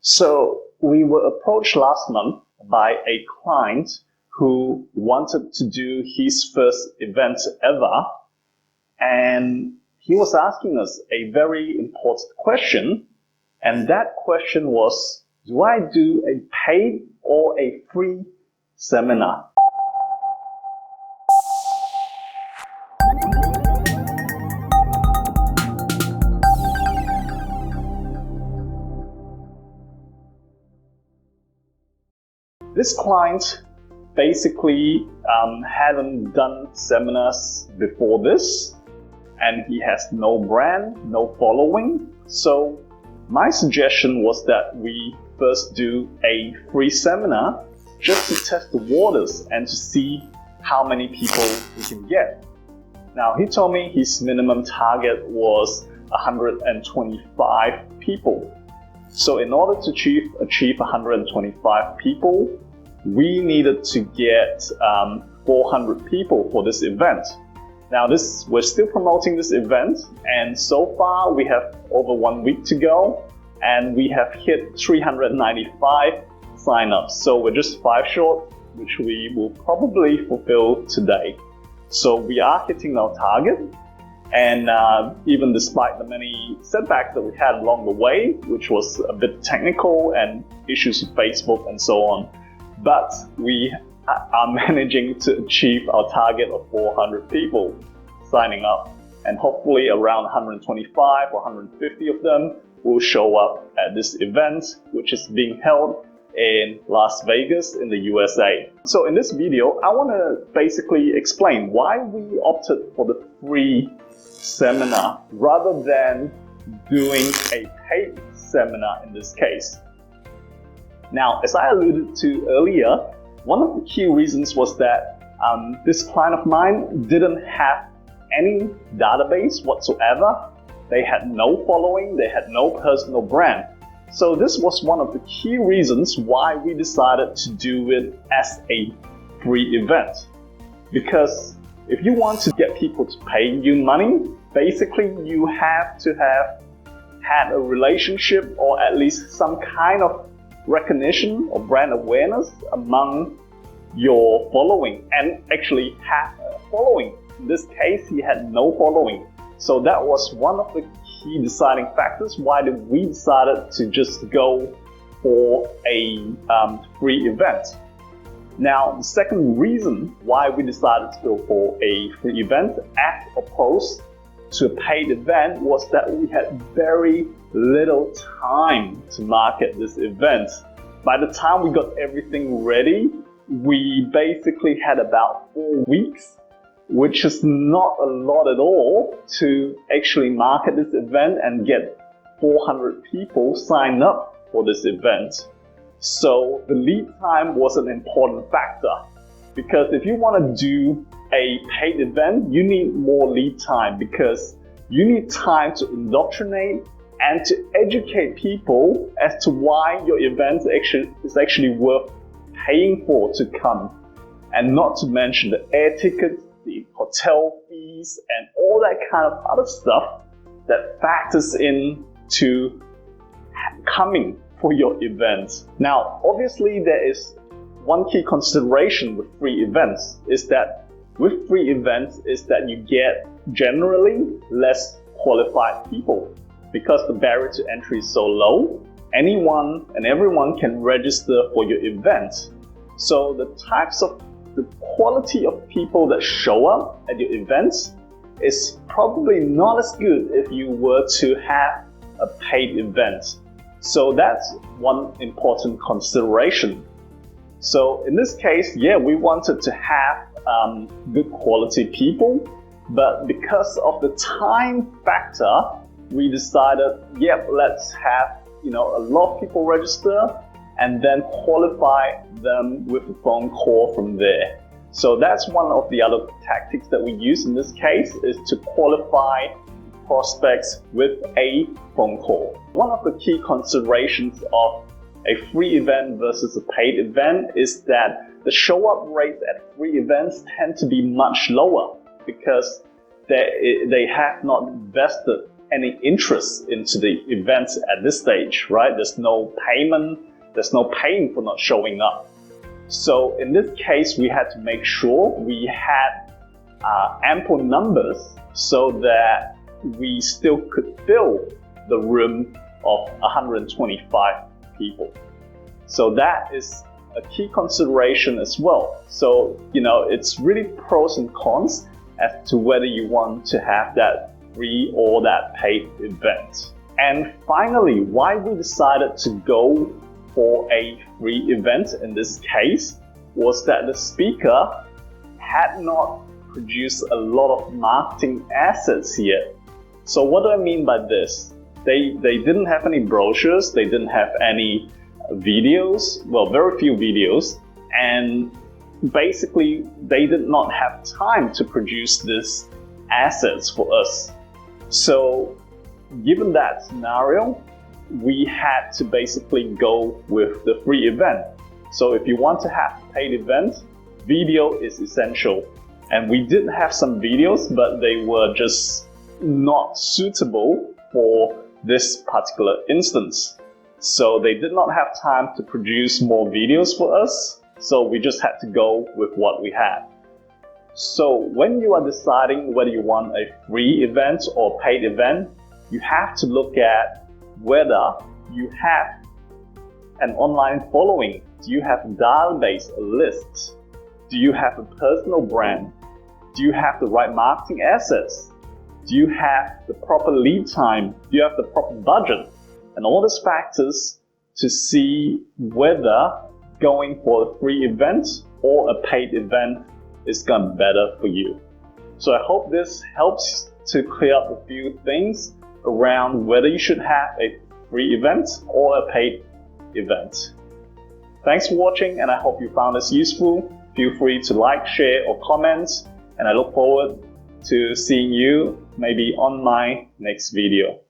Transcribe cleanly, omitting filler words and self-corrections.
So we were approached last month by a client who wanted to do his first event ever, and he was asking us a very important question, and that question was, do I do a paid or a free seminar? This client basically hadn't done seminars before this, and he has no brand, no following. So my suggestion was that we first do a free seminar just to test the waters and to see how many people we can get. Now, he told me his minimum target was 125 people. So in order to achieve 125 people, we needed to get 400 people for this event. Now, we're still promoting this event, and so far we have over 1 week to go, and we have hit 395 signups. So we're just 5 short, which we will probably fulfill today. So we are hitting our target, and even despite the many setbacks that we had along the way, which was a bit technical and issues with Facebook and so on, but we are managing to achieve our target of 400 people signing up, and hopefully around 125 or 150 of them will show up at this event, which is being held in Las Vegas in the USA. So in this video, I want to basically explain why we opted for the free seminar rather than doing a paid seminar in this case. Now, as I alluded to earlier, one of the key reasons was that this client of mine didn't have any database whatsoever. They had no following, they had no personal brand. So this was one of the key reasons why we decided to do it as a free event. Because if you want to get people to pay you money, basically you have to have had a relationship or at least some kind of recognition or brand awareness among your following, and actually have a following. In this case, he had no following. So that was one of the key deciding factors why we decided to just go for a free event. Now, the second reason why we decided to go for a free event as opposed to a paid event was that we had very little time to market this event. By the time we got everything ready, we basically had about 4 weeks, which is not a lot at all to actually market this event and get 400 people signed up for this event. So the lead time was an important factor, because if you want to do a paid event, you need more lead time because you need time to indoctrinate and to educate people as to why your event is actually worth paying for to come. And not to mention the air tickets, the hotel fees, and all that kind of other stuff that factors in to coming for your event. Now, obviously there is one key consideration with free events is that with free events is that you get generally less qualified people. Because the barrier to entry is so low, anyone and everyone can register for your event. So the quality of people that show up at your events is probably not as good if you were to have a paid event. So that's one important consideration. So in this case, yeah, we wanted to have good quality people, but because of the time factor, we decided, yep, let's have a lot of people register and then qualify them with a phone call from there. So that's one of the other tactics that we use in this case, is to qualify prospects with a phone call. One of the key considerations of a free event versus a paid event is that the show-up rates at free events tend to be much lower because they have not invested any interest into the event at this stage, right? There's no payment, there's no paying for not showing up. So in this case, we had to make sure we had ample numbers so that we still could fill the room of 125 people. So that is a key consideration as well. So, it's really pros and cons as to whether you want to have that free or that paid event. And finally, why we decided to go for a free event in this case was that the speaker had not produced a lot of marketing assets yet. So what do I mean by this? They didn't have any brochures, they didn't have any videos, well, very few videos, and basically they did not have time to produce these assets for us. So given that scenario, we had to basically go with the free event. So if you want to have a paid event, video is essential. And we did have some videos, but they were just not suitable for this particular instance. So they did not have time to produce more videos for us, so we just had to go with what we had. So when you are deciding whether you want a free event or paid event, you have to look at whether you have an online following. Do you have a database, a list? Do you have a personal brand? Do you have the right marketing assets? Do you have the proper lead time? Do you have the proper budget? And all these factors to see whether going for a free event or a paid event is going to be better for you. So I hope this helps to clear up a few things around whether you should have a free event or a paid event. Thanks for watching, and I hope you found this useful. Feel free to like, share, or comment, and I look forward to seeing you maybe on my next video.